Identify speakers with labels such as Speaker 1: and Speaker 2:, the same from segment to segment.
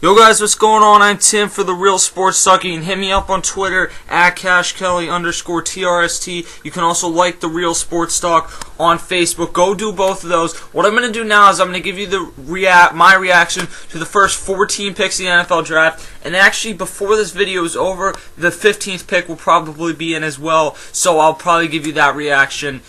Speaker 1: Yo guys, what's going on? I'm Tim for The Real Sports Talk. You can hit me up on Twitter at CashKelly_TRST. You can also like The Real Sports Talk on Facebook. Go do both of those. What I'm going to do now is I'm going to give you my reaction to the first 14 picks in the NFL Draft. And actually, before this video is over, the 15th pick will probably be in as well. So I'll probably give you that reaction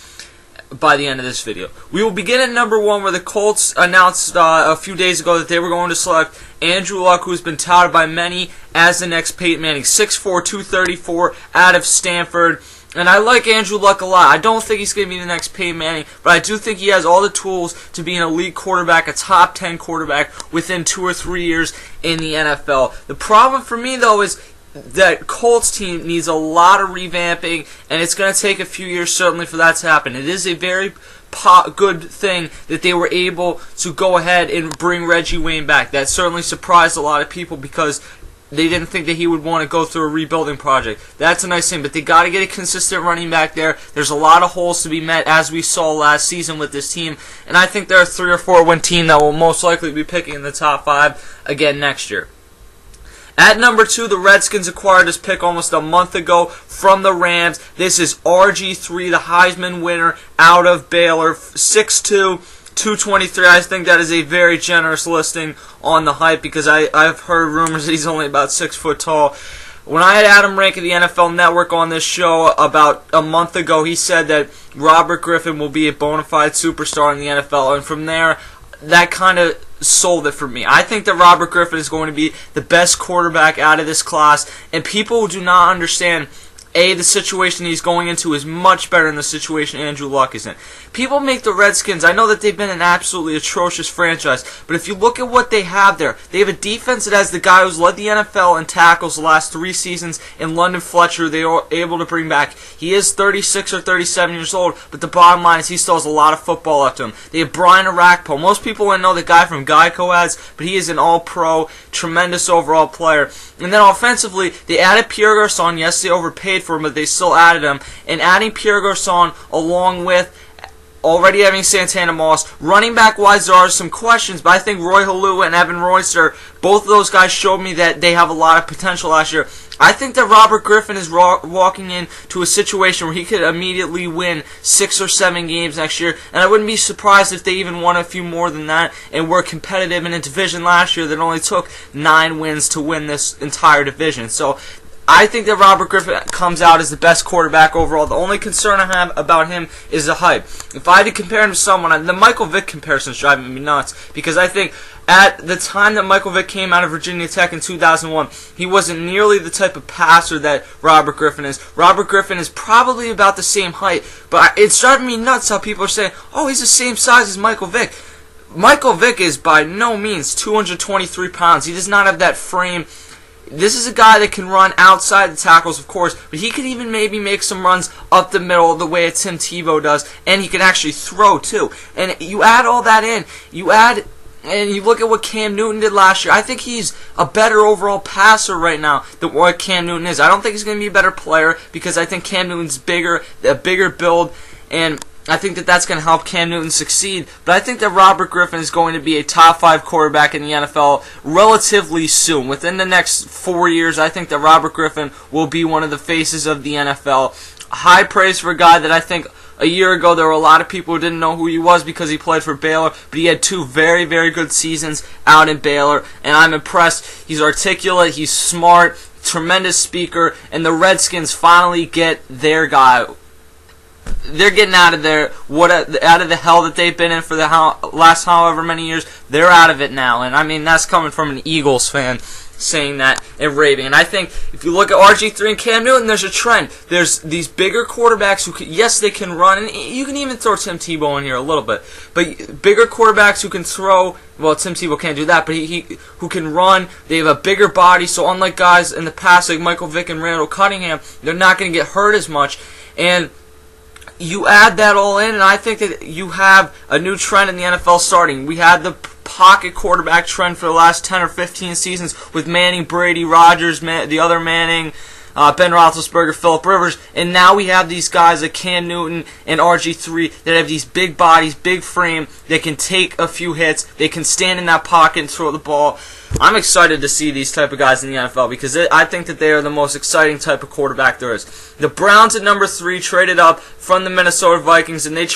Speaker 1: by the end of this video. We will begin at number 1, where the Colts announced a few days ago that they were going to select Andrew Luck, who has been touted by many as the next Peyton Manning. 6'4", 234, out of Stanford. And I like Andrew Luck a lot. I don't think he's going to be the next Peyton Manning, but I do think he has all the tools to be an elite quarterback, a top 10 quarterback within 2 or 3 years in the NFL. The problem for me, though, is that Colts team needs a lot of revamping, and it's going to take a few years certainly for that to happen. It is a very good thing that they were able to go ahead and bring Reggie Wayne back. That certainly surprised a lot of people because they didn't think that he would want to go through a rebuilding project. That's a nice thing, but they got to get a consistent running back there. There's a lot of holes to be met, as we saw last season with this team, and I think they're a 3 or 4 win team that will most likely be picking in the top 5 again next year. At number 2, the Redskins acquired this pick almost a month ago from the Rams. This is RG3, the Heisman winner out of Baylor, 6'2", 223. I think that is a very generous listing on the hype because I've heard rumors that he's only about 6 foot tall. When I had Adam Rank of the NFL Network on this show about a month ago, he said that Robert Griffin will be a bona fide superstar in the NFL, and from there, that kind of sold it for me. I think that Robert Griffin is going to be the best quarterback out of this class, and people who do not understand, the situation he's going into is much better than the situation Andrew Luck is in. People make the Redskins, I know that they've been an absolutely atrocious franchise, but if you look at what they have there, they have a defense that has the guy who's led the NFL in tackles the last 3 seasons in London Fletcher. They are able to bring back. He is 36 or 37 years old, but the bottom line is he still has a lot of football left to him. They have Brian Arakpo. Most people wouldn't know the guy from Geico ads, but he is an all-pro, tremendous overall player. And then offensively, they added Pierre Garçon. Yes, they overpaid for him, but they still added him. And adding Pierre Garçon along with already having Santana Moss. Running back-wise, there are some questions, but I think Roy Halua and Evan Royster, both of those guys showed me that they have a lot of potential last year. I think that Robert Griffin is walking into a situation where he could immediately win 6 or 7 games next year, and I wouldn't be surprised if they even won a few more than that and were competitive in a division last year that only took 9 wins to win this entire division. So I think that Robert Griffin comes out as the best quarterback overall. The only concern I have about him is the hype. If I had to compare him to someone, the Michael Vick comparison is driving me nuts because I think at the time that Michael Vick came out of Virginia Tech in 2001, he wasn't nearly the type of passer that Robert Griffin is. Robert Griffin is probably about the same height, but it's driving me nuts how people are saying, oh, he's the same size as Michael Vick. Michael Vick is by no means 223 pounds. He does not have that frame. This is a guy that can run outside the tackles, of course, but he could even maybe make some runs up the middle the way Tim Tebow does, and he can actually throw too. And you add all that in, and you look at what Cam Newton did last year. I think he's a better overall passer right now than what Cam Newton is. I don't think he's going to be a better player because I think Cam Newton's bigger, a bigger build, and I think that that's going to help Cam Newton succeed. But I think that Robert Griffin is going to be a top 5 quarterback in the NFL relatively soon. Within the next 4 years, I think that Robert Griffin will be one of the faces of the NFL. High praise for a guy that I think a year ago there were a lot of people who didn't know who he was because he played for Baylor, but he had 2 very, very good seasons out in Baylor, and I'm impressed. He's articulate, he's smart, tremendous speaker, and the Redskins finally get their guy. They're getting out of there, out of the hell that they've been in for the last however many years. They're out of it now, and I mean that's coming from an Eagles fan saying that and raving. And I think if you look at RG3 and Cam Newton, there's a trend. There's these bigger quarterbacks who can, yes, they can run, and you can even throw Tim Tebow in here a little bit. But bigger quarterbacks who can throw, well, Tim Tebow can't do that, but who can run. They have a bigger body, so unlike guys in the past like Michael Vick and Randall Cunningham, they're not going to get hurt as much. And you add that all in, and I think that you have a new trend in the NFL starting. We had the pocket quarterback trend for the last 10 or 15 seasons with Manning, Brady, Rodgers, the other Manning, Ben Roethlisberger, Phillip Rivers, and now we have these guys like Cam Newton and RG3 that have these big bodies, big frame. They can take a few hits. They can stand in that pocket and throw the ball. I'm excited to see these type of guys in the NFL because I think that they are the most exciting type of quarterback there is. The Browns at number 3 traded up from the Minnesota Vikings, and they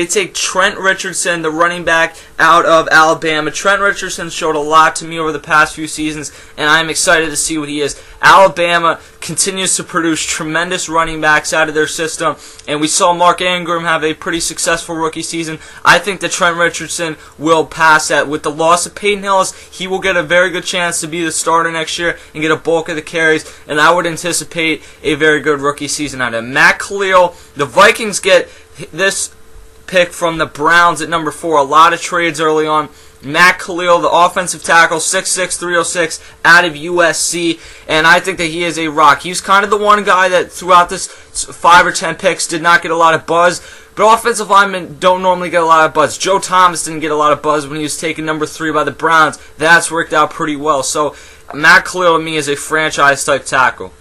Speaker 1: take Trent Richardson, the running back out of Alabama. Trent Richardson showed a lot to me over the past few seasons, and I'm excited to see what he is. Alabama continues to produce tremendous running backs out of their system, and we saw Mark Ingram have a pretty successful rookie season. I think that Trent Richardson will pass that. With the loss of Peyton Hillis, he will get a very good chance to be the starter next year and get a bulk of the carries, and I would anticipate a very good rookie season out of him. Matt Khalil, the Vikings get this pick from the Browns at number 4. A lot of trades early on. Matt Khalil, the offensive tackle, 6'6", 306, out of USC, and I think that he is a rock. He's kind of the one guy that throughout this 5 or 10 picks did not get a lot of buzz, but offensive linemen don't normally get a lot of buzz. Joe Thomas didn't get a lot of buzz when he was taken number 3 by the Browns. That's worked out pretty well. So Matt Khalil to me is a franchise-type tackle.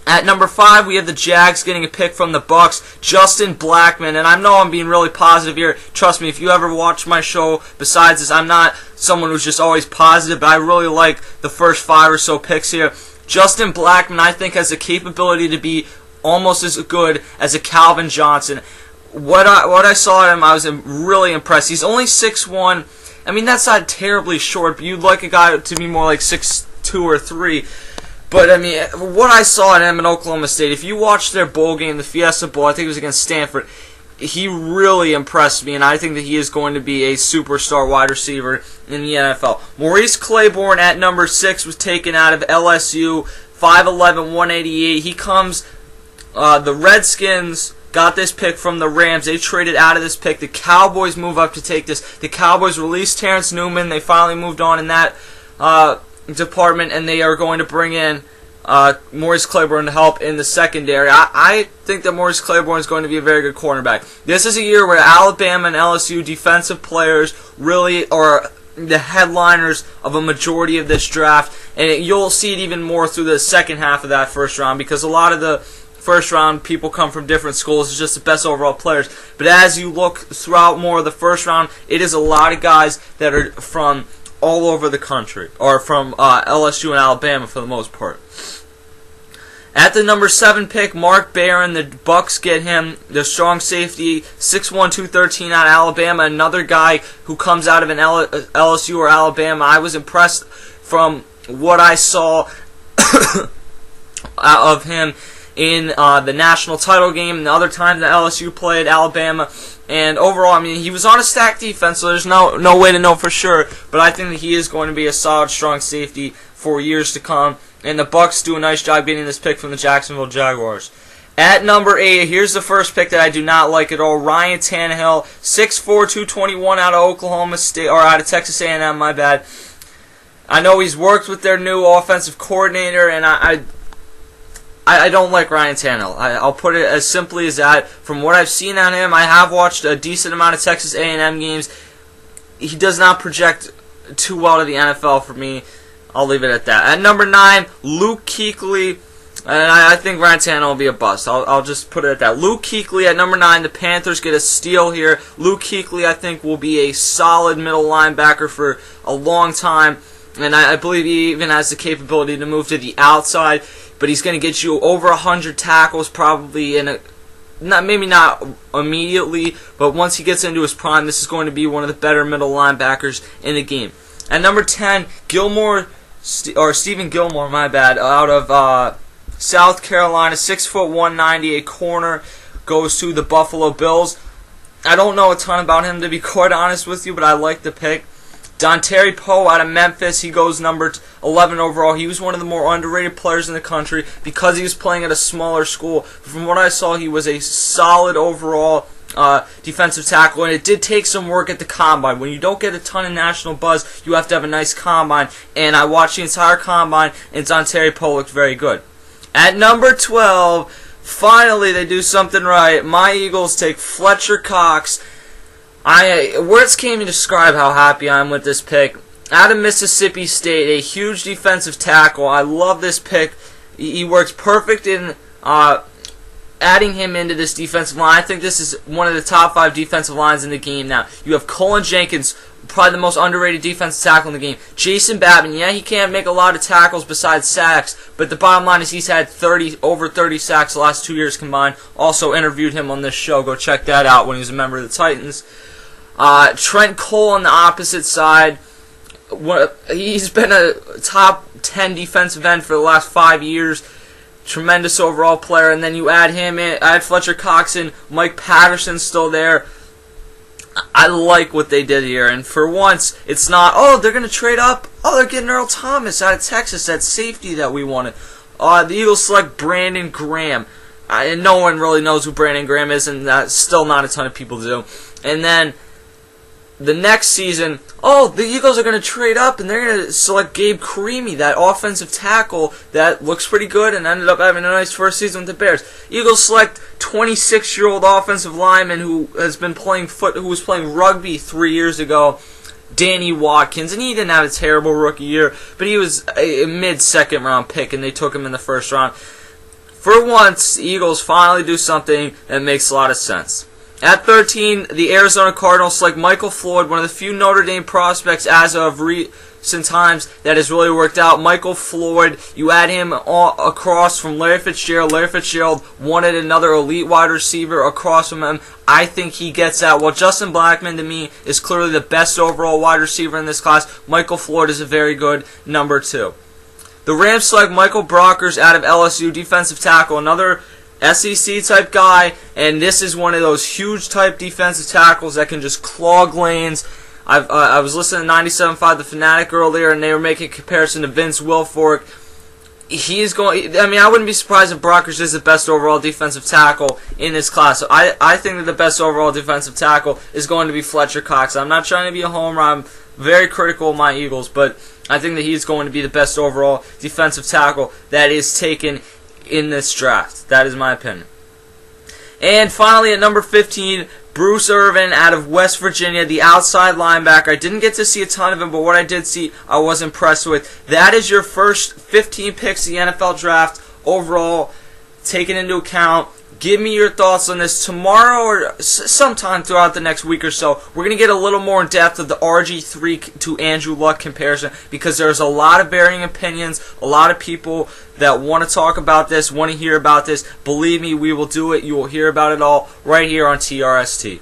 Speaker 1: At number 5, we have the Jags getting a pick from the Bucs, Justin Blackmon, and I know I'm being really positive here. Trust me, if you ever watch my show, besides this, I'm not someone who's just always positive, but I really like the first 5 or so picks here. Justin Blackmon, I think, has the capability to be almost as good as a Calvin Johnson. What I saw of him, I was really impressed. He's only 6'1". I mean, that's not terribly short, but you'd like a guy to be more like 6'2" or 3". But, I mean, what I saw in him in Oklahoma State, if you watched their bowl game, the Fiesta Bowl, I think it was against Stanford, he really impressed me, and I think that he is going to be a superstar wide receiver in the NFL. Maurice Claiborne at number 6 was taken out of LSU, 5'11", 188. He comes, the Redskins got this pick from the Rams. They traded out of this pick. The Cowboys move up to take this. The Cowboys released Terrence Newman. They finally moved on in that department, and they are going to bring in Maurice Claiborne to help in the secondary. I think that Maurice Claiborne is going to be a very good cornerback. This is a year where Alabama and LSU defensive players really are the headliners of a majority of this draft, and you'll see it even more through the second half of that first round because a lot of the first round people come from different schools. It's just the best overall players. But as you look throughout more of the first round, it is a lot of guys that are from all over the country, or from LSU and Alabama for the most part. At the number 7 pick, Mark Barron, the Bucs get him, the strong safety, 6'1", 213 out of Alabama, another guy who comes out of an LSU or Alabama. I was impressed from what I saw of him in the national title game and the other times that LSU played Alabama. And overall, I mean, he was on a stacked defense, so there's no way to know for sure. But I think that he is going to be a solid, strong safety for years to come. And the Bucs do a nice job getting this pick from the Jacksonville Jaguars. At number 8, here's the first pick that I do not like at all. Ryan Tannehill, 6'4", 221 out of Oklahoma State, or out of Texas A&M, my bad. I know he's worked with their new offensive coordinator, and I don't like Ryan Tannehill. I'll put it as simply as that. From what I've seen on him, I have watched a decent amount of Texas A&M games. He does not project too well to the NFL for me. I'll leave it at that. At number 9, Luke Kuechly. And I think Ryan Tannehill will be a bust. I'll just put it at that. Luke Kuechly at number 9. The Panthers get a steal here. Luke Kuechly, I think, will be a solid middle linebacker for a long time. And I believe he even has the capability to move to the outside. But he's going to get you over 100 tackles probably maybe not immediately, but once he gets into his prime, this is going to be one of the better middle linebackers in the game. At number 10, Stephen Gilmore, my bad, out of South Carolina, 6'1", 190, a corner, goes to the Buffalo Bills. I don't know a ton about him, to be quite honest with you, but I like the pick. Dontari Poe out of Memphis, he goes number 11 overall. He was one of the more underrated players in the country because he was playing at a smaller school. From what I saw, he was a solid overall defensive tackle, and it did take some work at the combine. When you don't get a ton of national buzz, you have to have a nice combine, and I watched the entire combine, and Dontari Poe looked very good. At number 12, finally they do something right. My Eagles take Fletcher Cox. Words can't even describe how happy I am with this pick. Out of Mississippi State, a huge defensive tackle. I love this pick He works perfect in adding him into this defensive line. I think this is one of the top 5 defensive lines in the game now. You have Colin Jenkins, probably the most underrated defensive tackle in the game. Jason Babin, yeah, he can't make a lot of tackles besides sacks, but the bottom line is he's had over 30 sacks the last 2 years combined. Also interviewed him on this show. Go check that out when he was a member of the Titans. Trent Cole on the opposite side. He's been a top 10 defensive end for the last 5 years. Tremendous overall player. And then you add him in. I had Fletcher Cox and Mike Patterson's still there. I like what they did here. And for once, it's not, oh, they're going to trade up. Oh, they're getting Earl Thomas out of Texas. That safety that we wanted. The Eagles select Brandon Graham. And no one really knows who Brandon Graham is, and still not a ton of people do. And then the next season, oh, the Eagles are going to trade up and they're going to select Gabe Creamy, that offensive tackle that looks pretty good and ended up having a nice first season with the Bears. Eagles select 26-year-old offensive lineman who was playing rugby 3 years ago, Danny Watkins, and he didn't have a terrible rookie year, but he was a mid-second round pick and they took him in the first round. For once, the Eagles finally do something that makes a lot of sense. At 13, the Arizona Cardinals select Michael Floyd, one of the few Notre Dame prospects as of recent times that has really worked out. Michael Floyd, you add him across from Larry Fitzgerald. Larry Fitzgerald wanted another elite wide receiver across from him. I think he gets that. While Justin Blackmon, to me, is clearly the best overall wide receiver in this class, Michael Floyd is a very good number 2. The Rams select Michael Brockers out of LSU, defensive tackle, another SEC type guy, and this is one of those huge type defensive tackles that can just clog lanes. I was listening to 97.5 The Fanatic earlier, and they were making a comparison to Vince Wilfork. I wouldn't be surprised if Brockers is the best overall defensive tackle in this class. So I think that the best overall defensive tackle is going to be Fletcher Cox. I'm not trying to be a homer. I'm very critical of my Eagles, but I think that he's going to be the best overall defensive tackle that is taken in this draft. That is my opinion. And finally, at number 15, Bruce Irvin out of West Virginia, the outside linebacker. I didn't get to see a ton of him, but what I did see, I was impressed with. That is your first 15 picks in the NFL draft overall, taken into account. Give me your thoughts on this tomorrow or sometime throughout the next week or so. We're going to get a little more in depth of the RG3 to Andrew Luck comparison because there's a lot of varying opinions, a lot of people that want to talk about this, want to hear about this. Believe me, we will do it. You will hear about it all right here on TRST.